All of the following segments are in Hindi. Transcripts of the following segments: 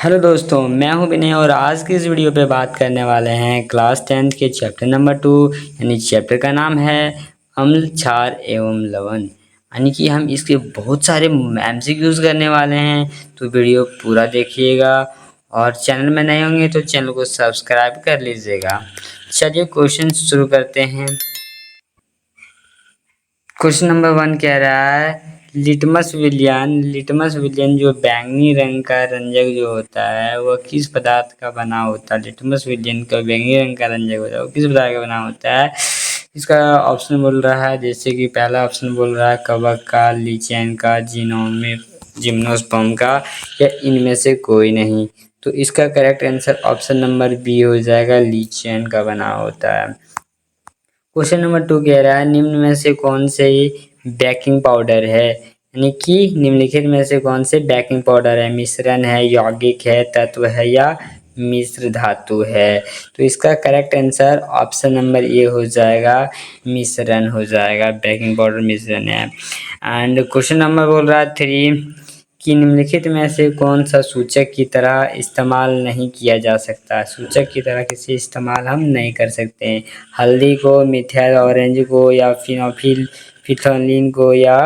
हेलो दोस्तों, मैं हूं विनय और आज की इस वीडियो पे बात करने वाले हैं क्लास 10th के चैप्टर नंबर 2 यानी चैप्टर का नाम है अम्ल, क्षार एवं लवण। यानी कि हम इसके बहुत सारे एमसीक्यूज करने वाले हैं, तो वीडियो पूरा देखिएगा और चैनल में नए होंगे तो चैनल को सब्सक्राइब कर लीजिएगा। चलिए क्वेश्चन शुरू करते हैं। क्वेश्चन नंबर 1 कह रहा है लिटमस विलियन जो बैंगनी रंग का रंजक जो होता है वह किस पदार्थ का बना होता है। लिटमस विलियन का बैंगनी रंग का रंजक होता है वो किस पदार्थ का बना होता है। इसका ऑप्शन बोल रहा है, जैसे कि पहला ऑप्शन बोल रहा है कवक का, लीचेन का, जिम्नोस्पर्म का या इनमें से कोई नहीं। तो इसका correct answer option number B हो जाएगा, लीचेन का बना होता है। क्वेश्चन नंबर 2 कह रहा है निम्न में से कौन से बेकिंग पाउडर है, यानी कि निम्नलिखित में से कौन से बेकिंग पाउडर है। मिश्रण है, यौगिक है, तत्व है या मिश्र धातु है। तो इसका correct answer option number A हो जाएगा, मिश्रण हो जाएगा। बेकिंग पाउडर मिश्रण है। एंड क्वेश्चन नंबर बोल रहा है 3 कि निम्नलिखित में से कौन सा सूचक की तरह इस्तेमाल नहीं किया जा सकता। सूचक की तरह किसी इस्तेमाल हम नहीं कर सकते हैं। हल्दी को, मिथाइल ऑरेंज को या फिनोलिन को या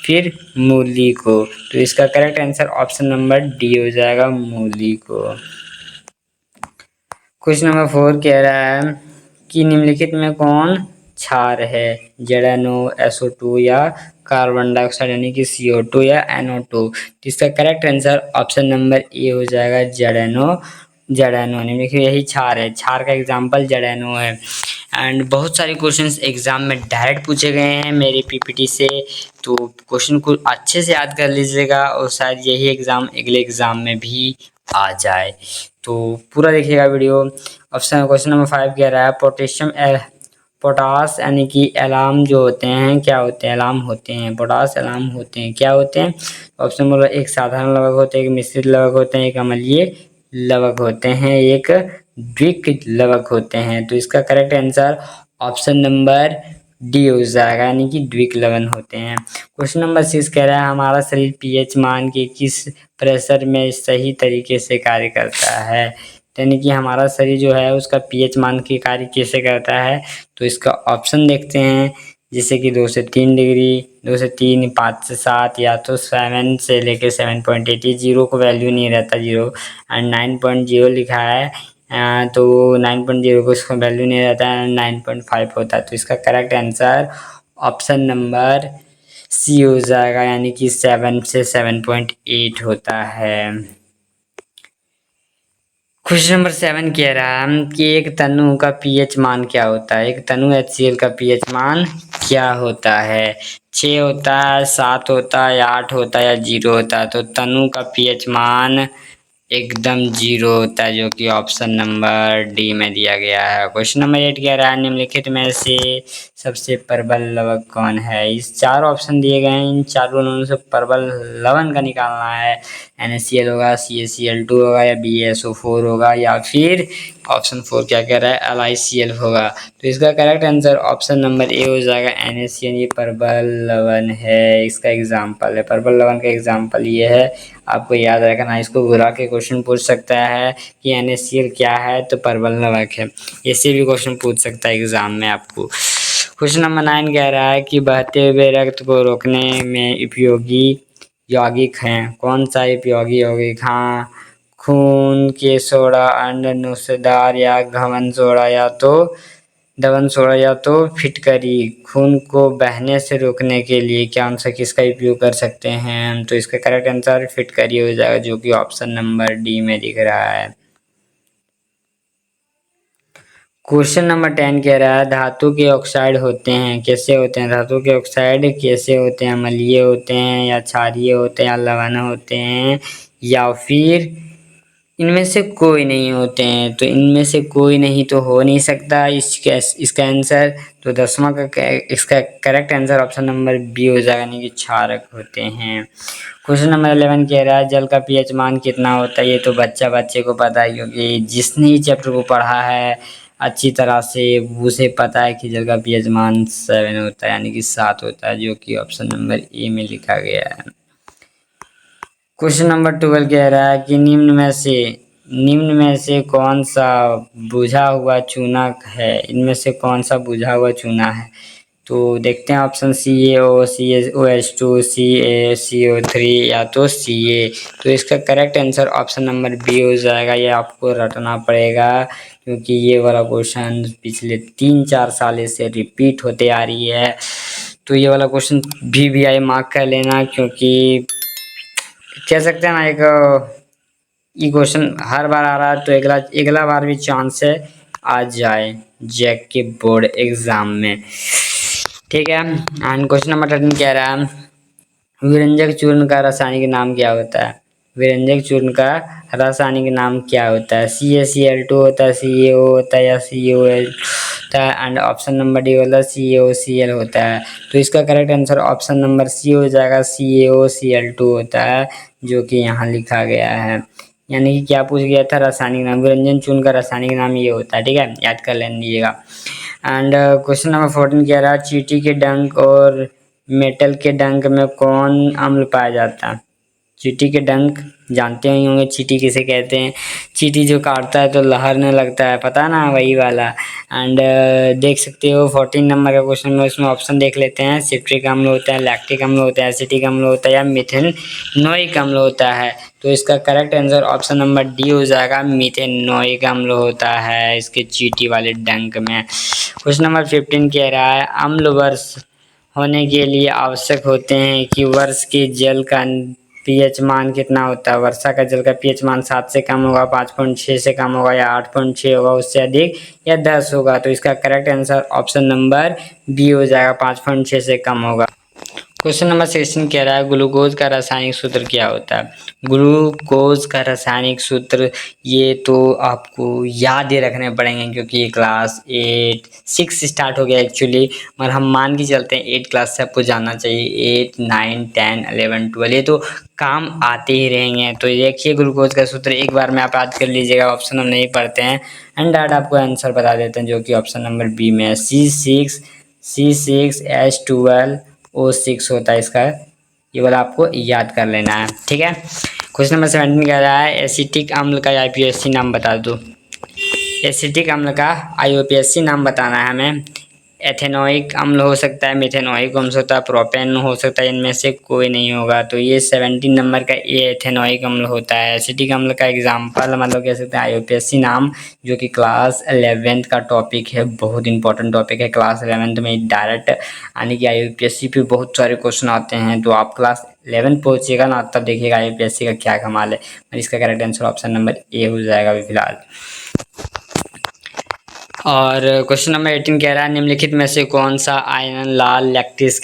फिर मूली को। तो इसका correct answer option number D हो जाएगा, मूली को। क्वेश्चन नंबर 4 कह रहा है कि निम्नलिखित में कौन क्षार है। जेड SO2 या कार्बन डाइऑक्साइड यानी कि CO2 या NO2। तो इसका correct answer option number A हो जाएगा, जेड निम्नलिखित यही क्षार है। क्षार का एग्जाम्पल जेड है। एंड बहुत सारे क्वेश्चंस एग्जाम में डायरेक्ट पूछे गए हैं मेरी पीपीटी से, तो क्वेश्चन को अच्छे से याद कर लीजिएगा और शायद यही एग्जाम अगले एग्जाम में भी आ जाए। तो पूरा देखिएगा वीडियो। ऑप्शन क्वेश्चन नंबर 5 कह रहा है पोटास यानी कि एलार्म जो होते हैं क्या होते हैं। एलार्म होते हैं, पोटास एलार्म होते हैं, क्या होते हैं। ऑप्शन बोला एक साधारण लवक होते हैं, एक मिश्रित लवक होते हैं, एक अम्लीय लवक होते हैं, एक द्विक लवक होते हैं। तो इसका correct answer option number D हो जाएगा, यानी कि द्विक लवण होते हैं। क्वेश्चन नंबर 6 कह रहा है हमारा शरीर पीएच मान के किस प्रेशर में सही तरीके से कार्य करता है। यानी कि हमारा शरीर जो है उसका पीएच मान के कार्य कैसे करता है। तो इसका ऑप्शन देखते हैं, जैसे कि 2 से 3 डिग्री, 2 से 3, 5 से 7 या तो 7 से लेके 7.80। जीरो को वैल्यू नहीं रहता, जीरो एंड 9.0 लिखा है। तो 9.0 को इसका वैल्यू नहीं रहता है, 9.5 होता है। तो इसका correct answer option number C हो जाएगा, यानी कि 7 से 7.8 होता है। क्वेश्चन नंबर 7 कह रहा है कि एक तनु का पीएच मान क्या होता है। एक तनु HCl का पीएच मान क्या होता है। 6 होता है, 7 होता है, 8 होता है या 0 होता है। तो तनु का पीएच मान एकदम 0 होता है, जो कि ऑप्शन नंबर डी में दिया गया है। क्वेश्चन नंबर 8 कह रहा है निम्नलिखित में से सबसे प्रबल लवक कौन है। इस 4 ऑप्शन दिए गए हैं, इन चारों में से प्रबल लवण का निकालना है। NaCl होगा, CaCl2 होगा या BaSO4 होगा या फिर ऑप्शन 4 क्या कह रहा है LiCl होगा। तो इसका correct answer option number A हो जाएगा, NaCl। ये प्रबल लवण है, इसका एग्जाम्पल है। प्रबल लवण का एग्जाम्पल ये है, आपको याद रखना। इसको घुरा के क्वेश्चन पूछ सकता है कि NaCl क्या है, तो प्रबल लवक है। ऐसे भी क्वेश्चन पूछ सकता है एग्जाम में आपको। क्वेश्चन नंबर 9 कह रहा है कि बहते हुए रक्त को रोकने में उपयोगी यौगिक हैं। कौन सा उपयोगी यौगिक। हाँ, खून के सोडा, अंड नुस्खेदार या घवन सोडा या तो दवन सोडा या तो फिटकरी। खून को बहने से रोकने के लिए कौन सा किसका उपयोग कर सकते हैं हम। तो इसका करेक्ट आंसर फिटकरी हो जाएगा, जो कि ऑप्शन नंबर डी में दिख रहा है। क्वेश्चन नंबर 10 कह रहा है धातु के ऑक्साइड होते हैं कैसे होते हैं। धातु के ऑक्साइड कैसे होते हैं। अम्लीय होते हैं या क्षारीय होते हैं या लवण होते हैं या फिर इनमें से कोई नहीं होते हैं। तो इनमें से कोई नहीं तो हो नहीं सकता इसका आंसर। तो 10वां का इसका correct answer option number B हो जाएगा, यानी कि क्षारक होते हैं। क्वेश्चन नंबर 11 कह रहा है जल का पीएच मान कितना होता है। ये तो बच्चे को पता है, क्योंकि जिसने ही चैप्टर को पढ़ा है अच्छी तरह से उसे पता है कि जल का पीएच मान 7 होता है, यानी कि 7 होता है, जो कि ऑप्शन नंबर ए में लिखा गया है। क्वेश्चन नंबर 12 कह रहा है कि निम्न में से कौन सा बुझा हुआ चूना है, इनमें से कौन सा बुझा हुआ चूना है। तो देखते हैं ऑप्शन CaO, CaOH2, CaCO3 या तो Ca। तो इसका correct answer option number B हो जाएगा। ये आपको रटना पड़ेगा क्योंकि ये वाला क्वेश्चन पिछले 3-4 साल से रिपीट होते आ रही है। तो ये वाला क्वेश्चन भी आई मार्क कर लेना, क्योंकि कह सकते हैं ना एक ये क्वेश्चन हर बार आ रहा है, तो अगला बार भी चांस है आ जाए जैक के बोर्ड एग्जाम में। ठीक है। एंड क्वेश्चन नंबर 13 कह रहा है विरंजक चूर्ण का रासायनिक नाम क्या होता है। विरंजक चूर्ण का रासायनिक नाम क्या होता है। CaCl2 होता है, CaO होता है या COL होता है। एंड ऑप्शन नंबर डी वाला CaOCl होता है। तो इसका correct answer option number C हो जाएगा, CaOCl2 होता है, जो कि यहाँ लिखा गया है। यानी कि क्या पूछ गया था, रासायनिक नाम। विरंजन चूर्ण का रासायनिक नाम ये होता है। ठीक है, याद कर लीजिएगा। एंड क्वेश्चन नंबर 14 कह रहा है चींटी के डंक और मेटल के डंक में कौन अम्ल पाया जाता है। चींटी के डंक जानते ही होंगे, चींटी किसे कहते हैं। चींटी जो काटता है तो लहरने लगता है, पता ना, वही वाला। एंड देख सकते हो 14 नंबर का क्वेश्चन में, उसमें ऑप्शन देख लेते हैं। सिट्रिक अम्ल होता है, लैक्टिक अम्ल होता है, एसिटिक अम्ल होता है या मिथेनोइक अम्ल होता है। तो इसका correct answer option number D हो जाएगा, मिथेनोइक अम्ल होता है इसके चींटी वाले डंक में। क्वेश्चन नंबर 15 कह रहा है अम्ल वर्ष होने के लिए आवश्यक होते हैं कि वर्ष के जल का पीएच मान कितना होता है। वर्षा का जल का पीएच मान 7 से कम होगा, 5.6 से कम होगा या 8.6 होगा, उससे अधिक या 10 होगा। तो इसका correct answer option number B हो जाएगा, 5.6 से कम होगा। क्वेश्चन नंबर 16 कह रहा है ग्लूकोज का रासायनिक सूत्र क्या होता है। ग्लूकोज का रासायनिक सूत्र ये तो आपको याद ही रखने पड़ेंगे, क्योंकि ये क्लास 6 स्टार्ट हो गया एक्चुअली, मगर हम मान के चलते हैं 8 क्लास से आपको जानना चाहिए। 8, 9, 10, 11, 12 ये तो काम आते ही रहेंगे। तो देखिए ग्लूकोज का सूत्र एक बार में आप याद कर लीजिएगा, ऑप्शन हम नहीं पढ़ते हैं। एंड डायरेक्ट आपको आंसर बता देते हैं, जो कि ऑप्शन नंबर बी में है, C6H12O6 होता है इसका। ये वाला आपको याद कर लेना है। ठीक है। क्वेश्चन नंबर 17 कह रहा है एसिटिक अम्ल का IUPAC नाम बता दो। एसिटिक अम्ल का IUPAC नाम बताना है हमें। एथेनोइक अम्ल हो सकता है, मिथेनोइक अम्ल हो सकता है, प्रोपेन हो सकता है, इनमें से कोई नहीं होगा। तो ये 17 नंबर का ये एथेनोइक अम्ल होता है। एसिटिक अम्ल का एग्जाम्पल मतलब कह सकते हैं IUPAC नाम, जो कि क्लास 11th का टॉपिक है, बहुत इंपॉर्टेंट टॉपिक है। क्लास 11th में डायरेक्ट यानी कि IUPAC पे बहुत सारे क्वेश्चन आते हैं। तो आप क्लास 11 पहुंचिएगा ना, तब देखिएगा IUPAC का क्या कमाल है। और इसका correct answer option number A हो जाएगा अभी फिलहाल। और क्वेश्चन नंबर 18 कह रहा है निम्नलिखित में से कौन सा आयन लाल लैक्टिस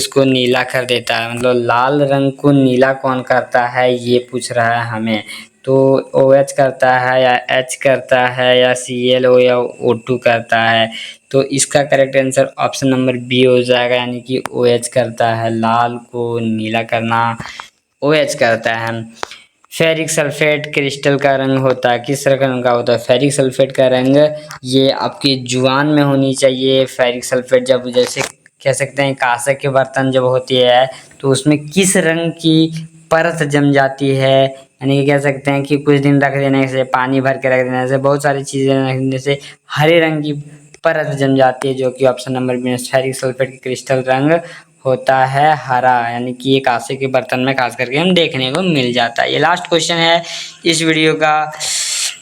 को नीला कर देता है। मतलब लाल रंग को नीला कौन करता है, ये पूछ रहा है हमें। तो OH करता है या H करता है या ClO या O2 करता है। तो इसका correct answer option number B हो जाएगा, यानी कि OH करता है। लाल को नीला करना OH करता है। फेरिक सल्फेट क्रिस्टल का रंग होता है, किस रंग का होता है। फेरिक सल्फेट का रंग ये आपकी जुबान में होनी चाहिए। फेरिक सल्फेट जब जैसे कह सकते हैं कांसे के बर्तन जब होती है, तो उसमें किस रंग की परत जम जाती है, यानी कि कह सकते हैं कि कुछ दिन रख देने से, पानी भर के रख देने से, बहुत सारी चीजें रखने से हरे रंग की परत जम जाती है, जो कि ऑप्शन नंबर बी में फेरिक सल्फेट की क्रिस्टल रंग होता है हरा। यानी कि ये कांसे के बर्तन में खास करके हम देखने को मिल जाता है। ये लास्ट क्वेश्चन है इस वीडियो का।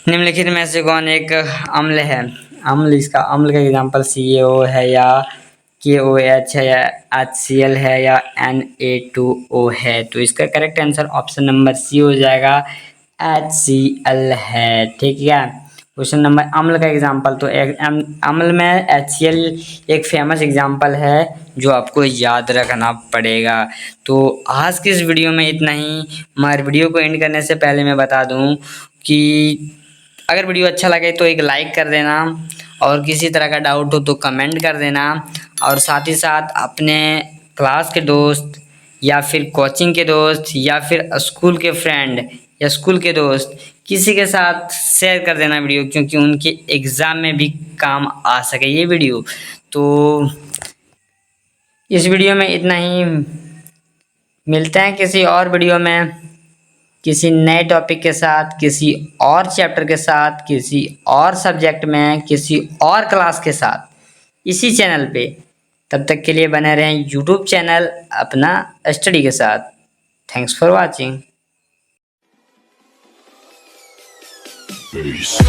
निम्नलिखित में से कौन एक अम्ल है। इसका अम्ल का एग्जांपल CaO है या KOH है या HCl है या Na2O है। तो इसका correct answer option number C हो जाएगा, HCl है। ठीक है। क्वेश्चन नंबर अम्ल का एग्जांपल, तो अम्ल में HCl एक फेमस एग्जांपल है जो आपको याद रखना पड़ेगा। तो आज की इस वीडियो में इतना ही। मगर वीडियो को एंड करने से पहले मैं बता दूं कि अगर वीडियो अच्छा लगे तो एक लाइक कर देना, और किसी तरह का डाउट हो तो कमेंट कर देना, और साथ ही साथ अपने क्लास के दोस्त या फिर कोचिंग के दोस्त या फिर स्कूल के फ्रेंड या स्कूल के दोस्त किसी के साथ शेयर कर देना वीडियो, क्योंकि उनके एग्ज़ाम में भी काम आ सके ये वीडियो। तो इस वीडियो में इतना ही। मिलते हैं किसी और वीडियो में, किसी नए टॉपिक के साथ, किसी और चैप्टर के साथ, किसी और सब्जेक्ट में, किसी और क्लास के साथ, इसी चैनल पे। तब तक के लिए बने रहें यूट्यूब चैनल अपना स्टडी के साथ। Thanks for watching. Peace.